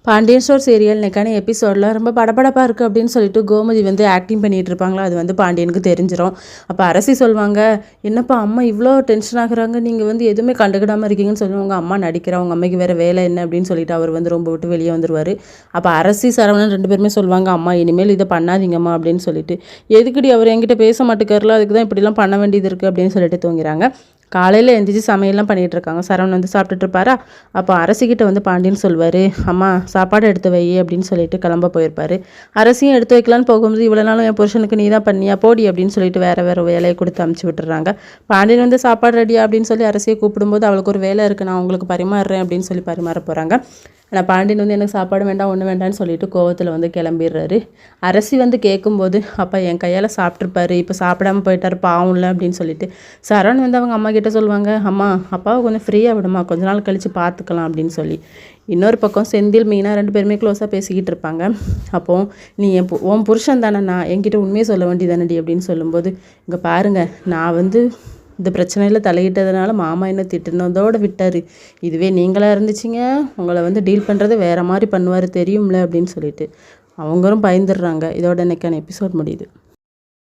Pandian store serial இன்னைக்கான எபிசோடில் ரொம்ப படபடப்பாக இருக்குது அப்படின்னு சொல்லிட்டு கோமதி வந்து ஆக்டிங் பண்ணிகிட்டு இருப்பாங்களா, அது வந்து பாண்டியனுக்கு தெரிஞ்சிடும். அப்போ அரசி சொல்லுவாங்க, என்னப்பா அம்மா இவ்வளோ டென்ஷன் ஆகுறாங்க, நீங்கள் வந்து எதுவுமே கண்டுக்கிடாமல் இருக்கீங்கன்னு சொல்லுவாங்க. அம்மா நடிக்கிறா, உங்கள் அம்மைக்கு வேறு வேலை என்ன அப்படின்னு சொல்லிட்டு அவர் வந்து ரொம்ப விட்டு வெளியே வந்துடுவார். அப்போ அரசி சரவணன் 2 பேருமே சொல்லுவாங்க, அம்மா இனிமேல் இதை பண்ணாதீங்கம்மா அப்படின்னு சொல்லிட்டு. எதுக்குடி அவர் என்கிட்ட பேச மாட்டேக்காருல, அதுக்கு தான் இப்படிலாம் பண்ண வேண்டியது இருக்குது அப்படின்னு சொல்லிட்டு தூங்கிறாங்க. காலையில் எழுந்திரிச்சு சமையல்லாம் பண்ணிகிட்டு இருக்காங்க. சரவணன் வந்து சாப்பிட்டுட்டு இருப்பாரா. அப்போ அரசிக்கிட்ட வந்து பாண்டியன் சொல்வார், அம்மா சாப்பாடு எடுத்து வை அப்படின்னு சொல்லிட்டு கிளம்ப போயிருப்பார். அரசியும் எடுத்து வைக்கலான்னு போகும்போது, இவ்வளோ நாளும் என் புருஷனுக்கு நீ தான் பண்ணியா போடி அப்படின்னு சொல்லிட்டு வேறு வேலையை கொடுத்து அமுச்சு விட்டுறாங்க. பாண்டியன் வந்து சாப்பாடு ரெடியா அப்படின்னு சொல்லி அரசியை கூப்பிடும்போது, அவளுக்கு ஒரு வேலை இருக்குது, நான் உங்களுக்கு பரிமாறுறேன் அப்படின்னு சொல்லி பரிமாற போகிறாங்க. ஆனால் பாண்டியன் வந்து எனக்கு சாப்பாடு வேண்டாம் ஒன்றும் வேண்டாம்னு சொல்லிட்டு கோவத்தில் வந்து கிளம்பிடுறாரு. அரசி வந்து கேட்கும்போது, அப்பா என் கையால் சாப்பிட்ருப்பாரு, இப்போ சாப்பிடாம போயிட்டார் பாவம்ல அப்படின்னு சொல்லிட்டு சரவணன் வந்து அவங்க அம்மா கிட்ட சொல்லுவாங்க, அம்மா அப்பாவை கொஞ்சம் ஃப்ரீயாக விடுமா, கொஞ்ச நாள் கழித்து பார்த்துக்கலாம் அப்படின்னு சொல்லி. இன்னொரு பக்கம் செந்தில் மீனா 2 பேருமே க்ளோஸாக பேசிக்கிட்டு இருப்பாங்க. அப்போது நீ உன் புருஷன் தானே, நான் என்கிட்ட உண்மையை சொல்ல வேண்டியதானடி அப்படின்னு சொல்லும்போது, இங்கே பாருங்கள், நான் வந்து இந்த பிரச்சனையில் தலையிட்டதுனால மாமா என்ன திட்டுனதோடு விட்டார், இதுவே நீங்களாக இருந்துச்சிங்க உங்களை வந்து டீல் பண்ணுறது வேறு மாதிரி பண்ணுவார் தெரியும்ல அப்படின்னு சொல்லிட்டு அவங்களும் பயந்துடுறாங்க. இதோட இன்னைக்கான எபிசோட் முடியுது.